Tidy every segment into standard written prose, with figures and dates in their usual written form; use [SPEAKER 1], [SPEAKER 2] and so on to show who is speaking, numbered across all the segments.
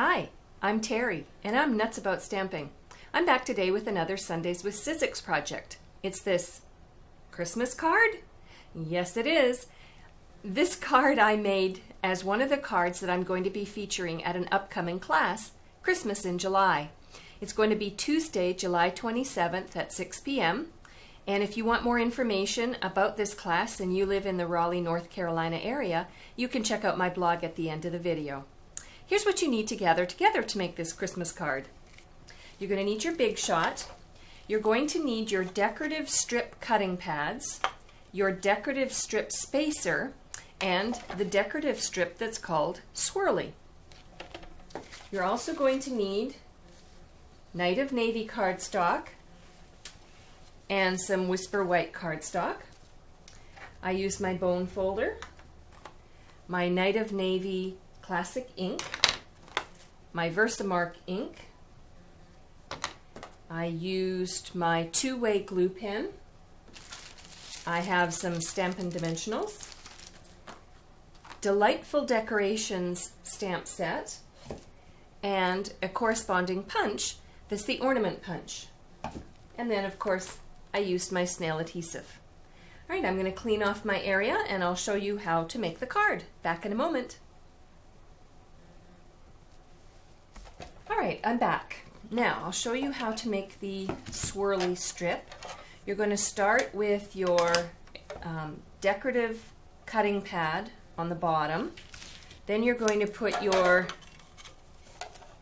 [SPEAKER 1] Hi, I'm Terry, and I'm nuts about stamping. I'm back today with another Sundays with Sizzix project. It's this Christmas card? Yes, it is. This card I made as one of the cards that I'm going to be featuring at an upcoming class, Christmas in July. It's going to be Tuesday, July 27th at 6 p.m. And if you want more information about this class and you live in the Raleigh, North Carolina area, you can check out my blog at the end of the video. Here's what you need to gather together to make this Christmas card. You're going to need your Big Shot. You're going to need your decorative strip cutting pads, your decorative strip spacer, and the decorative strip that's called Swirly. You're also going to need Night of Navy cardstock and some Whisper White cardstock. I used my bone folder, my Night of Navy classic ink, my Versamark ink. I used my two-way glue pen. I have some Stampin' Dimensionals, Delightful Decorations stamp set, and a corresponding punch that's the ornament punch. And then, of course, I used my snail adhesive. All right, I'm going to clean off my area and I'll show you how to make the card. Back in a moment. All right, I'm back. Now, I'll show you how to make the swirly strip. You're going to start with your decorative cutting pad on the bottom. Then you're going to put your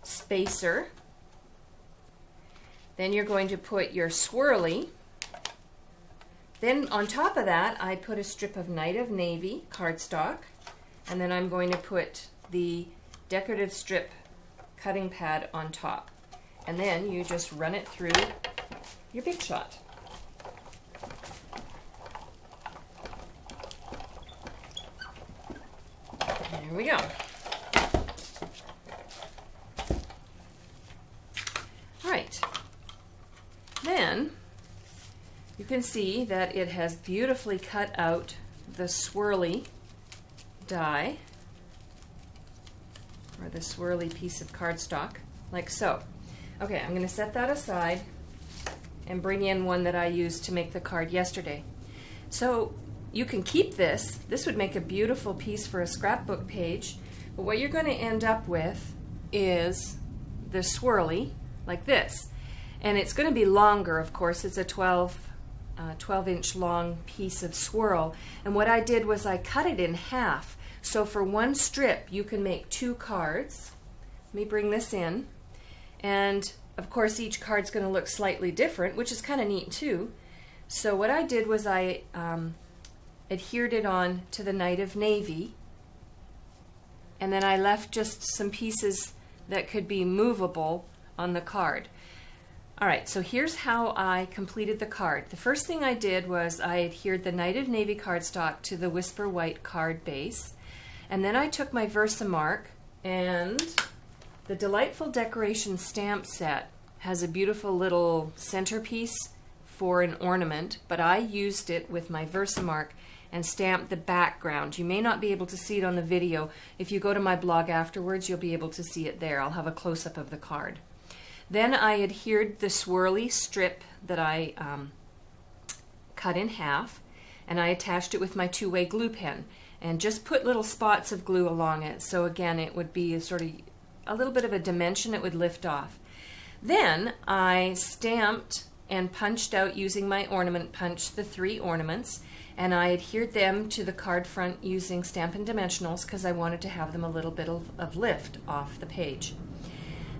[SPEAKER 1] spacer. Then you're going to put your swirly. Then on top of that, I put a strip of Night of Navy cardstock. And then I'm going to put the decorative strip cutting pad on top. And then you just run it through your Big Shot. There we go. All right. Then you can see that it has beautifully cut out the swirly die, or the swirly piece of cardstock, like so. Okay, I'm going to set that aside and bring in one that I used to make the card yesterday. So you can keep this. This would make a beautiful piece for a scrapbook page, but what you're going to end up with is the swirly, like this. And it's going to be longer, of course. It's a 12-inch long piece of swirl. And what I did was I cut it in half. So for one strip, you can make two cards. Let me bring this in. And of course, each card's going to look slightly different, which is kind of neat too. So what I did was I adhered it on to the Night of Navy. And then I left just some pieces that could be movable on the card. All right, so here's how I completed the card. The first thing I did was I adhered the Night of Navy cardstock to the Whisper White card base. And then I took my Versamark, and the Delightful Decoration stamp set has a beautiful little centerpiece for an ornament, but I used it with my Versamark and stamped the background. You may not be able to see it on the video. If you go to my blog afterwards, you'll be able to see it there. I'll have a close-up of the card. Then I adhered the swirly strip that I cut in half, and I attached it with my two-way glue pen and just put little spots of glue along it. So again, it would be sort of a little bit of a dimension it would lift off. Then I stamped and punched out using my ornament punch the three ornaments, and I adhered them to the card front using Stampin' Dimensionals because I wanted to have them a little bit of lift off the page.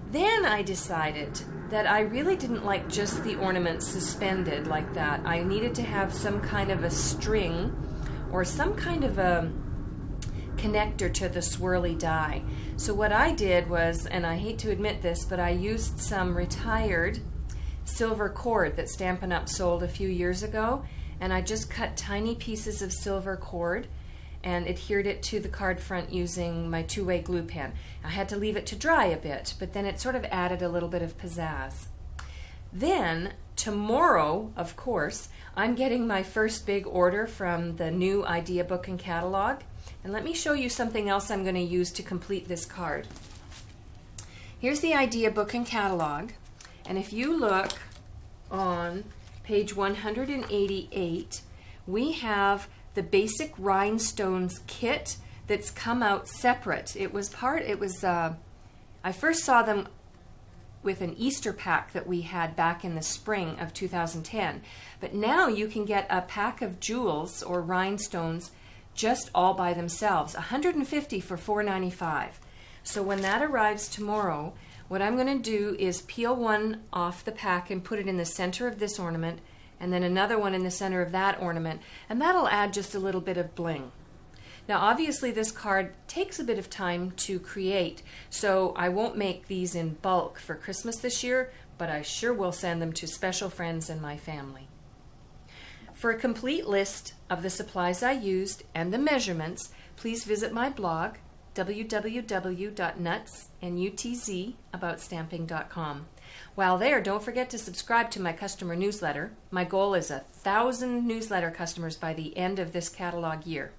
[SPEAKER 1] Then I decided that I really didn't like just the ornaments suspended like that. I needed to have some kind of a string or some kind of a connector to the swirly die. So what I did was, and I hate to admit this, but I used some retired silver cord that Stampin' Up! Sold a few years ago, and I just cut tiny pieces of silver cord and adhered it to the card front using my two-way glue pen. I had to leave it to dry a bit, but then it sort of added a little bit of pizzazz. Then tomorrow, of course, I'm getting my first big order from the new idea book and catalog. And let me show you something else I'm going to use to complete this card. Here's the idea book and catalog. And if you look on page 188, we have the basic rhinestones kit that's come out separate. I first saw them with an Easter pack that we had back in the spring of 2010. But now you can get a pack of jewels or rhinestones just all by themselves, 150 for $4.95. So when that arrives tomorrow, what I'm going to do is peel one off the pack and put it in the center of this ornament, and then another one in the center of that ornament, and that'll add just a little bit of bling. Now obviously this card takes a bit of time to create, so I won't make these in bulk for Christmas this year, but I sure will send them to special friends and my family. For a complete list of the supplies I used and the measurements, please visit my blog, www.nutsandutzaboutstamping.com. While there, don't forget to subscribe to my customer newsletter. My goal is 1,000 newsletter customers by the end of this catalog year.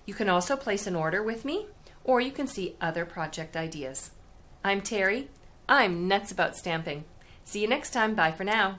[SPEAKER 1] You can also place an order with me, or you can see other project ideas. I'm Terry. I'm nuts about stamping. See you next time. Bye for now.